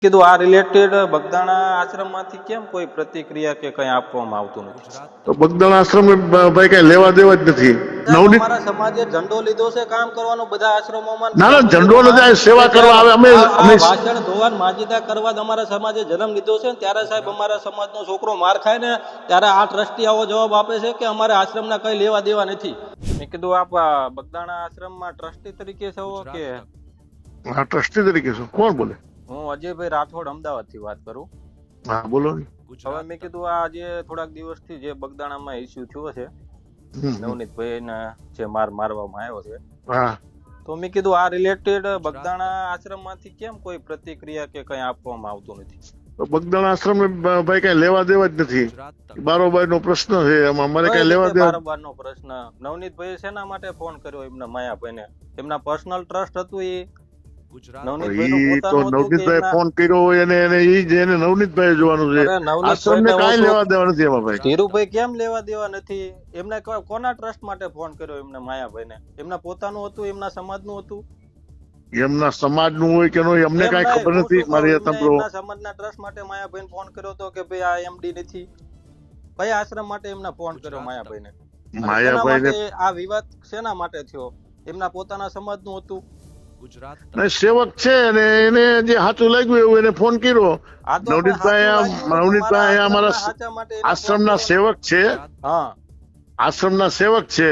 કીધું આ રિલેટેડ બગદાણા આશ્રમમાંથી કેમ કોઈ પ્રતિક્રિયા કે કઈ આપવામાં આવતું નથી? તો બગદાણા આશ્રમ ભાઈ કઈ લેવા દેવા જ નથી. નવનીત અમારા સમાજે ઝંડો લીધો છે કામ કરવાનો બધા આશ્રમોમાં. ના ના ઝંડો નથી, સેવા કરવા આવે. અમે ભાષણ ધોવાન માજીદા કરવા અમારા સમાજે જન્મ લીધો છે. ત્યારે સાહેબ અમારા સમાજનો છોકરો માર ખાય ને ત્યારે આ ટ્રસ્ટી આવો જવાબ આપે છે કે અમારે આશ્રમના કઈ લેવા દેવા નથી. મેં કીધું આપ બગદાણા આશ્રમમાં ટ્રસ્ટી તરીકે છો કે? હા, ટ્રસ્ટી તરીકે છો. કોણ બોલે? હું અજયભાઈ રાઠોડ અમદાવાદ થી વાત કરું. હા બોલો. હવે મેં કીધું આ જે થોડાક દિવસથી જે બગદાણામાં ઇસ્યુ થયો છે નવનીતભાઈ ને જે મારવામાં આવ્યો છે, હા, તો મેં કીધું આ રિલેટેડ બગદાણા આશ્રમમાંથી કેમ કોઈ પ્રતિક્રિયા કે કઈ આપવામાં આવતું નથી? બગદાણા આશ્રમ ભાઈ કઈ લેવા દેવા જ નથી. બારોબાર નો પ્રશ્ન છે, અમારે કઈ લેવા દેવા. બારોબાર નો પ્રશ્ન. નવનીતભાઈ શેના માટે ફોન કર્યો એમના માયાભાઈને? એમના પર્સનલ ટ્રસ્ટ હતું એ નવનીતભાઈ ફોન કર્યો હોય એને નવનીતભાઈ જોવાનું છે. આશ્રમને કાંઈ લેવા દેવા નથી એમાં ભાઈ. ધીરુભાઈ કેમ લેવા દેવા નથી? એમને કોના ટ્રસ્ટ માટે ફોન કર્યો એમના માયાભાઈને? એમના પોતાનું હતું, એમના સમાજનું હતું? એમના સમાજનું હોય કે નહીં અમને કાંઈ ખબર નથી. મારી એમના સમાજના ટ્રસ્ટ માટે માયાભાઈને ફોન કર્યો તો કે ભાઈ આ એમડી નથી? કયા આશ્રમ માટે એમને ફોન કર્યો માયાભાઈને? આ વિવાદ શેના માટે થયો? એમના પોતાના સમાજનું હતું? સેવક છે અને એને જે સાચું લાગ્યું એવું એને ફોન કર્યો. નવનીતભાઈ અમારા આશ્રમના સેવક છે. હા, આશ્રમના સેવક છે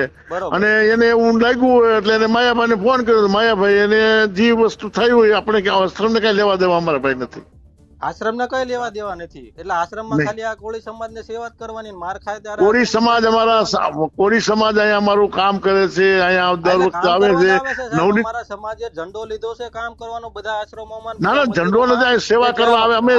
અને એને એવું લાગ્યું હોય એટલે એને માયાભાઈને ફોન કર્યો. માયાભાઈ એને જે વસ્તુ થઈ હોય આપણે આશ્રમને કઈ લેવા દેવા અમારા ભાઈ નથી. આશ્રમને કઈ લેવા દેવા નથી એટલે આશ્રમમાં ખાલી આ કોળી સમાજને સેવા જ કરવાની. માર ખાય ત્યારે કોળી સમાજ કોળી સમાજ અહીંયા અમારું કામ કરે છે. અહીંયા દર વખતે આવે છે. અમારા સમાજે ઝંડો લીધો છે કામ કરવાનો બધા આશ્રમોમાં. ના ના ઝંડો નથી, સેવા કરવા આવે. અમે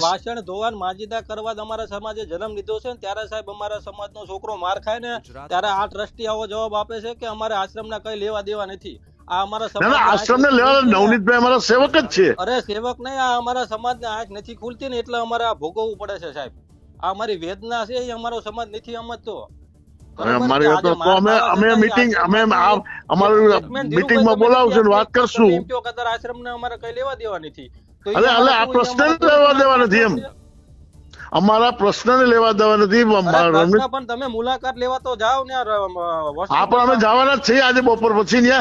ભાષણ ધોવાન માજીદા કરવા અમારા સમાજે જન્મ લીધો છે. ત્યારે સાહેબ અમારા સમાજનો છોકરો માર ખાય ને ત્યારે આ ટ્રસ્ટી આવો જવાબ આપે છે કે અમારે આશ્રમના કઈ લેવા દેવા નથી. આ અમારા આશ્રમ ને લેવા નવનીતભાઈ અમારા સેવક જ છે. અરે સેવક નહીં, આ અમારા સમાજ ને આંખ નથી ખુલતી ને એટલે અમારે આ ભોગવવું પડે છે સાહેબ. આ અમારી વેદના છે, એ અમારો સમાજ નથી સમજતો. વાત કરશું. આશ્રમ ને અમારે કઈ લેવા દેવા નથી. આ પ્રશ્ન લેવા દેવા નથી. એમ અમારા પ્રશ્ન ને લેવા દેવા નથી. પણ તમે મુલાકાત લેવા તો જાઓ ને. હા પણ અમે જવાના જ છીએ આજે બપોર પછી ને.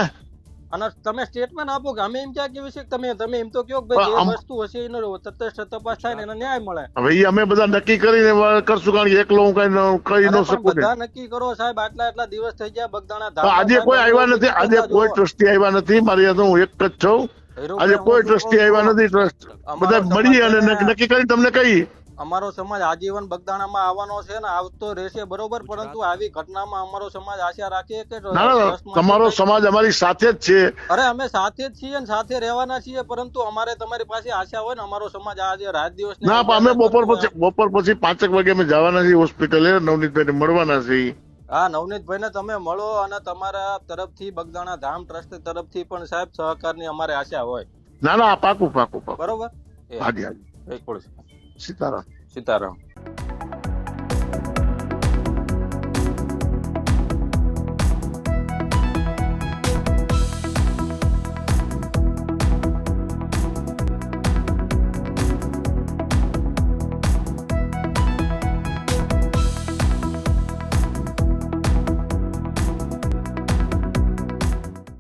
અને તમે સ્ટેટમેન્ટ આપો કે અમે એમ ક્યાં કેવું છે કે તમે એમ તો કહો કે ભાઈ જે વસ્તુ હશે એનો તટસ્થ તપાસ થાય ને એને ન્યાય મળે. હવે અમે બધા નક્કી કરીને કરશું, કારણ કે એકલો હું કઈ કહી ન શકું. બધા નક્કી કરો સાહેબ. આટલા દિવસ થઈ ગયા બગદાણા. આજે કોઈ આવ્યા નથી. આજે કોઈ ટ્રસ્ટી આવ્યા નથી. મારી હું એક જ છું. આજે કોઈ ટ્રસ્ટી આવ્યા નથી. ટ્રસ્ટ બધા મળી અને નક્કી કરી તમને કહી. અમારો સમાજ આજીવન બગદાણામાં આવવાનો છે ને આવતો રહેશે, બરોબર. પરંતુ આવી ઘટનામાં અમારો સમાજ આશા રાખીએ કે તમારો સમાજ અમારી સાથે જ છે. અરે અમે સાથે જ છીએ ને સાથે રહેવાના છીએ, પરંતુ અમારે તમારી પાસે આશા હોય ને અમારો સમાજ આજે રાત દિવસ. ના અમે બપોર પછી 5 વાગે અમે જવાના છીએ હોસ્પિટલે. નવનીતભાઈ ને મળવાના છીએ. હા, નવનીતભાઈ ને તમે મળો અને તમારા તરફથી બગદાણા ધામ ટ્રસ્ટ તરફથી પણ સાહેબ સહકારની અમારે આશા હોય. ના ના પાકું. બરોબર. હાજી. સીતારામ. સીતારામ.